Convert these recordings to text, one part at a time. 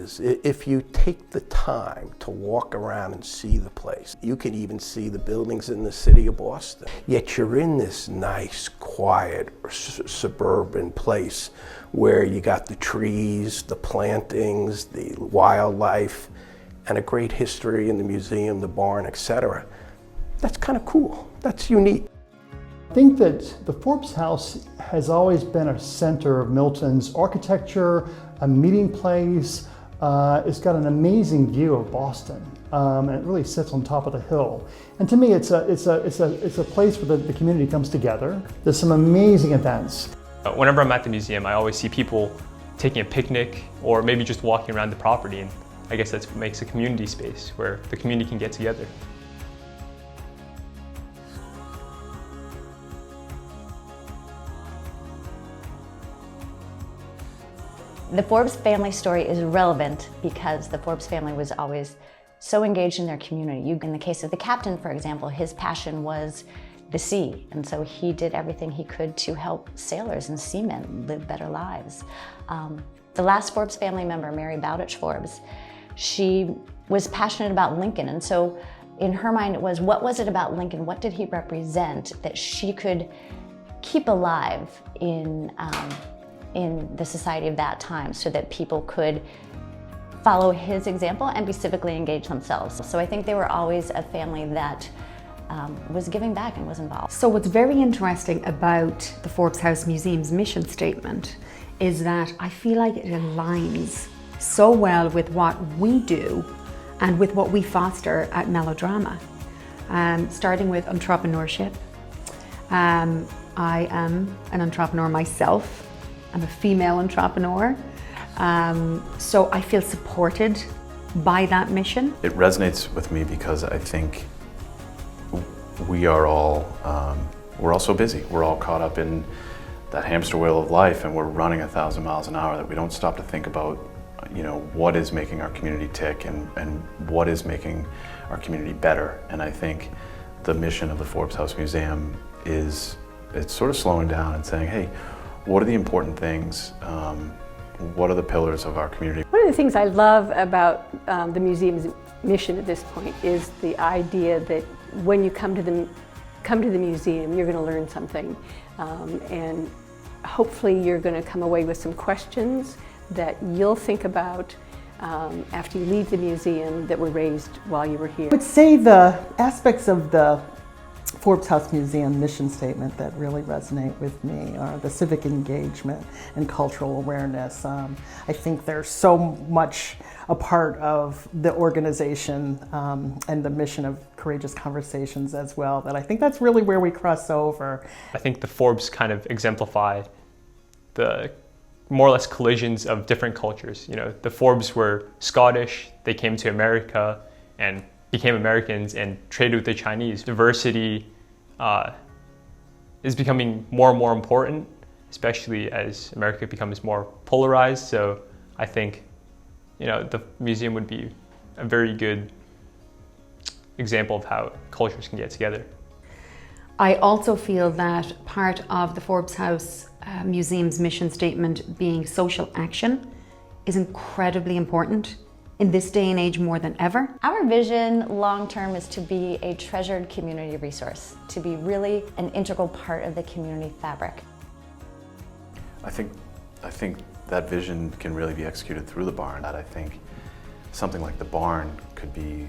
is, if you take the time to walk around and see the place, you can even see the buildings in the city of Boston. Yet you're in this nice, quiet, suburban place where you got the trees, the plantings, the wildlife, and a great history in the museum, the barn, etc. That's kind of cool. That's unique. I think that the Forbes House has always been a center of Milton's architecture, a meeting place. It's got an amazing view of Boston, and it really sits on top of the hill. And to me, it's a place where the community comes together. There's some amazing events. Whenever I'm at the museum, I always see people taking a picnic or maybe just walking around the property, and I guess that's what makes a community space where the community can get together. The Forbes family story is relevant because the Forbes family was always so engaged in their community. In the case of the captain, for example, his passion was the sea, and so he did everything he could to help sailors and seamen live better lives. The last Forbes family member, Mary Bowditch Forbes, she was passionate about Lincoln, and so in her mind it was, what was it about Lincoln, what did he represent that she could keep alive in the society of that time so that people could follow his example and be civically engaged themselves. So I think they were always a family that was giving back and was involved. So what's very interesting about the Forbes House Museum's mission statement is that I feel like it aligns so well with what we do and with what we foster at Melodrama. Starting with entrepreneurship. I am an entrepreneur myself. I'm a female entrepreneur, so I feel supported by that mission. It resonates with me because I think we are all, we're all so busy. We're all caught up in that hamster wheel of life, and we're running 1,000 miles an hour that we don't stop to think about, you know, what is making our community tick and what is making our community better. And I think the mission of the Forbes House Museum is, it's sort of slowing down and saying, hey, what are the important things? What are the pillars of our community? One of the things I love about the museum's mission at this point is the idea that when you come to the museum, you're going to learn something, and hopefully you're going to come away with some questions that you'll think about after you leave the museum that were raised while you were here. I would say the aspects of the Forbes House Museum mission statement that really resonate with me are the civic engagement and cultural awareness. I think there's so much a part of the organization and the mission of Courageous Conversations as well, that I think that's really where we cross over. I think the Forbes kind of exemplify the more or less collisions of different cultures. You know, the Forbes were Scottish, they came to America and became Americans and traded with the Chinese. Diversity is becoming more and more important, especially as America becomes more polarized. So I think, you know, the museum would be a very good example of how cultures can get together. I also feel that part of the Forbes House Museum's mission statement being social action is incredibly important in this day and age more than ever. Our vision long-term is to be a treasured community resource, to be really an integral part of the community fabric. I think that vision can really be executed through the barn. I think something like the barn could be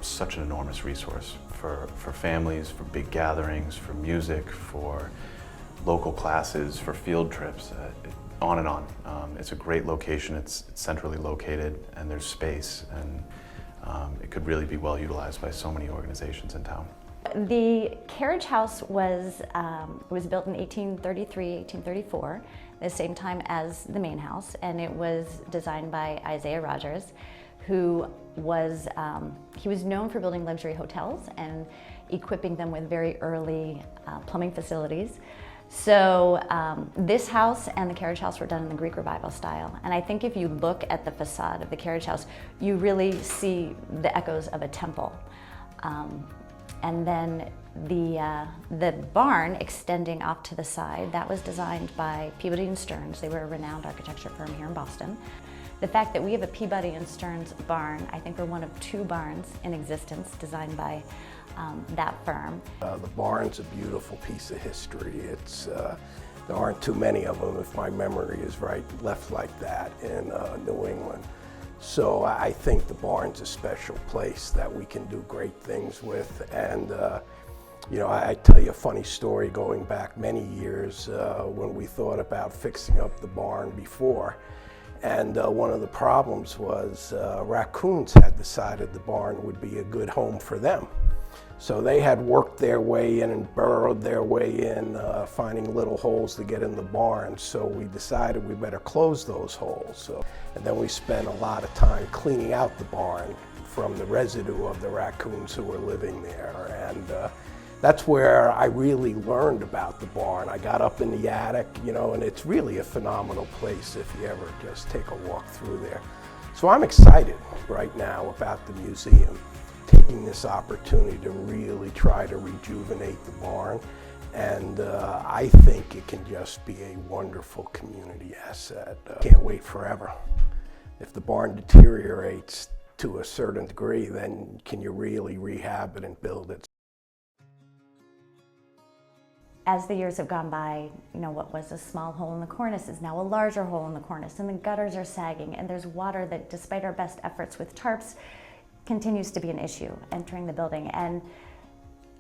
such an enormous resource for families, for big gatherings, for music, for local classes, for field trips, on and on. It's a great location, it's centrally located, and there's space, and it could really be well utilized by so many organizations in town. The Carriage House was built in 1833, 1834, the same time as the main house, and it was designed by Isaiah Rogers, who was, he was known for building luxury hotels and equipping them with very early plumbing facilities. So this house and the Carriage House were done in the Greek Revival style. And I think if you look at the facade of the Carriage House, you really see the echoes of a temple. And then the barn extending off to the side, that was designed by Peabody and Stearns. They were a renowned architecture firm here in Boston. The fact that we have a Peabody and Stearns barn, I think we're one of 2 barns in existence designed by that firm. The barn's a beautiful piece of history. There aren't too many of them, if my memory is right, left like that in New England. So I think the barn's a special place that we can do great things with. And you know, I tell you a funny story going back many years when we thought about fixing up the barn before. And one of the problems was raccoons had decided the barn would be a good home for them. So they had worked their way in and burrowed their way in, finding little holes to get in the barn. So we decided we better close those holes. And then we spent a lot of time cleaning out the barn from the residue of the raccoons who were living there. And that's where I really learned about the barn. I got up in the attic, you know, and it's really a phenomenal place if you ever just take a walk through there. So I'm excited right now about the museum, taking this opportunity to really try to rejuvenate the barn. And I think it can just be a wonderful community asset. Can't wait forever. If the barn deteriorates to a certain degree, then can you really rehab it and build it? As the years have gone by, you know, what was a small hole in the cornice is now a larger hole in the cornice, and the gutters are sagging, and there's water that, despite our best efforts with tarps, continues to be an issue entering the building. And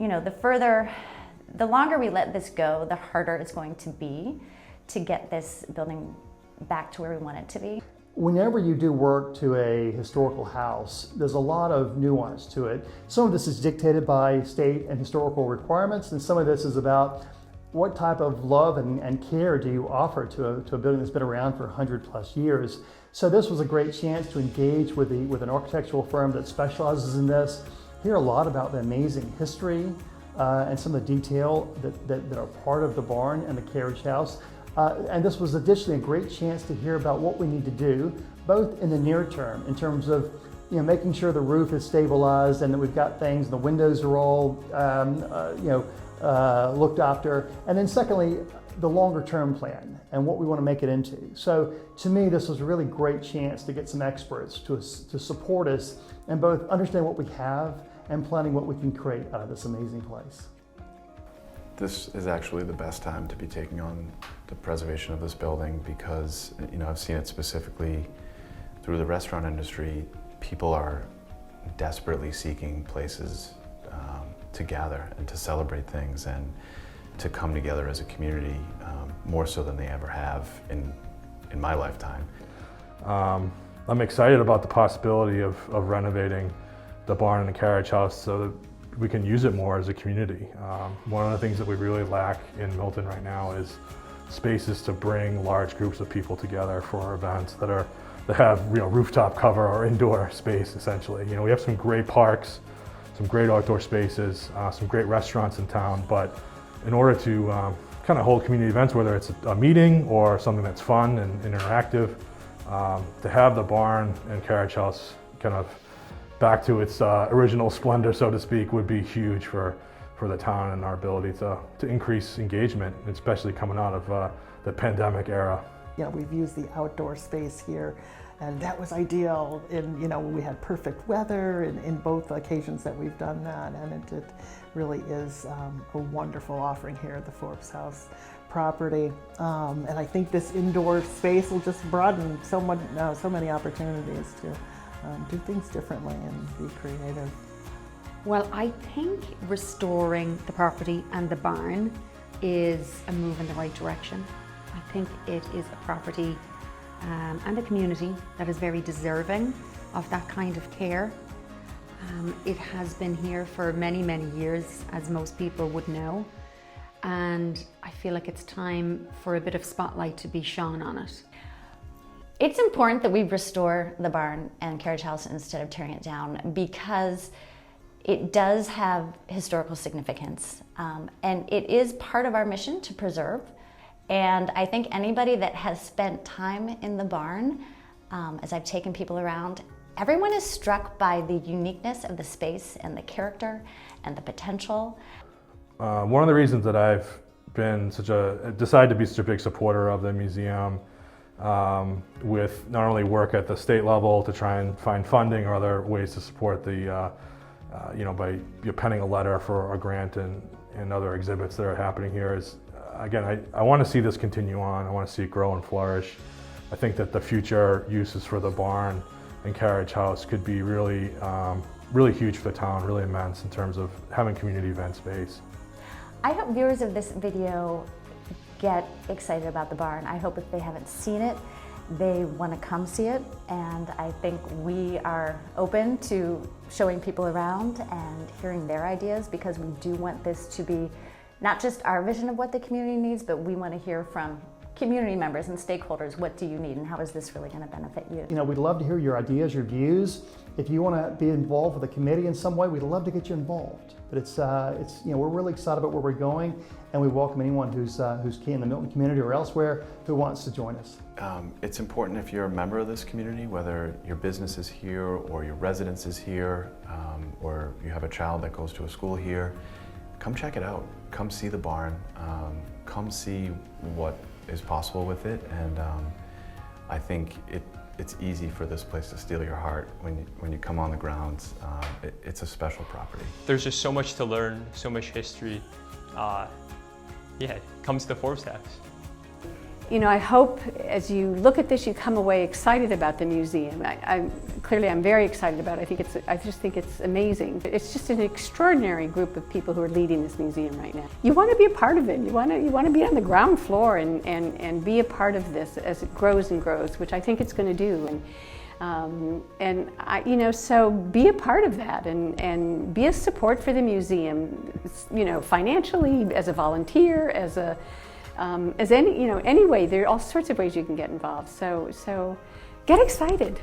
you know, the longer we let this go, the harder it's going to be to get this building back to where we want it to be. Whenever you do work to a historical house, there's a lot of nuance to it. Some of this is dictated by state and historical requirements, and some of this is about what type of love and care do you offer to a building that's been around for 100+ years. So this was a great chance to engage with an architectural firm that specializes in this, hear a lot about the amazing history and some of the detail that are part of the barn and the carriage house. And this was additionally a great chance to hear about what we need to do, both in the near term, in terms of making sure the roof is stabilized and that we've got things, the windows are all looked after, and then secondly, the longer term plan and what we want to make it into. So to me, this was a really great chance to get some experts to support us and both understand what we have and planning what we can create out of this amazing place. This is actually the best time to be taking on the preservation of this building because, I've seen it specifically through the restaurant industry. People are desperately seeking places to gather and to celebrate things and to come together as a community more so than they ever have in my lifetime. I'm excited about the possibility of renovating the barn and the carriage house so that we can use it more as a community. One of the things that we really lack in Milton right now is spaces to bring large groups of people together for our events that have rooftop cover or indoor space essentially. We have some great parks, some great outdoor spaces, some great restaurants in town, but in order to kind of hold community events, whether it's a meeting or something that's fun and interactive, to have the barn and carriage house kind of back to its original splendor, so to speak, would be huge for the town and our ability to increase engagement, especially coming out of the pandemic era. We've used the outdoor space here, and that was ideal when we had perfect weather in both occasions that we've done that, and it really is a wonderful offering here at the Forbes House property. And I think this indoor space will just broaden so many opportunities to do things differently and be creative. Well, I think restoring the property and the barn is a move in the right direction. I think it is a property and a community that is very deserving of that kind of care. It has been here for many, many years, as most people would know, and I feel like it's time for a bit of spotlight to be shone on it. It's important that we restore the barn and carriage house instead of tearing it down because it does have historical significance, and it is part of our mission to preserve. And I think anybody that has spent time in the barn, as I've taken people around, everyone is struck by the uniqueness of the space and the character and the potential. One of the reasons that I've been decided to be such a big supporter of the museum with not only work at the state level to try and find funding or other ways to support the, by penning a letter for a grant and other exhibits that are happening here is, again, I want to see this continue on. I want to see it grow and flourish. I think that the future uses for the barn and carriage house could be really, really huge for the town, really immense in terms of having community event space. I hope viewers of this video get excited about the barn. I hope if they haven't seen it, they want to come see it. And I think we are open to showing people around and hearing their ideas, because we do want this to be not just our vision of what the community needs, but we want to hear from community members and stakeholders. What do you need, and how is this really going to benefit you? We'd love to hear your ideas, your views. If you want to be involved with the committee in some way, we'd love to get you involved. But it's we're really excited about where we're going, and we welcome anyone who's key in the Milton community or elsewhere who wants to join us. It's important if you're a member of this community, whether your business is here or your residence is here, or you have a child that goes to a school here, come check it out. Come see the barn. Come see what is possible with it, and I think it's easy for this place to steal your heart when you come on the grounds. It's a special property. There's just so much to learn, so much history. Come to the Forbes house. I hope as you look at this, you come away excited about the museum. I'm very excited about it. I just think it's amazing. It's just an extraordinary group of people who are leading this museum right now. You want to be a part of it. You want to be on the ground floor and be a part of this as it grows and grows, which I think it's going to do. So be a part of that and be a support for the museum. Financially, as a volunteer, as any way. There are all sorts of ways you can get involved. So get excited.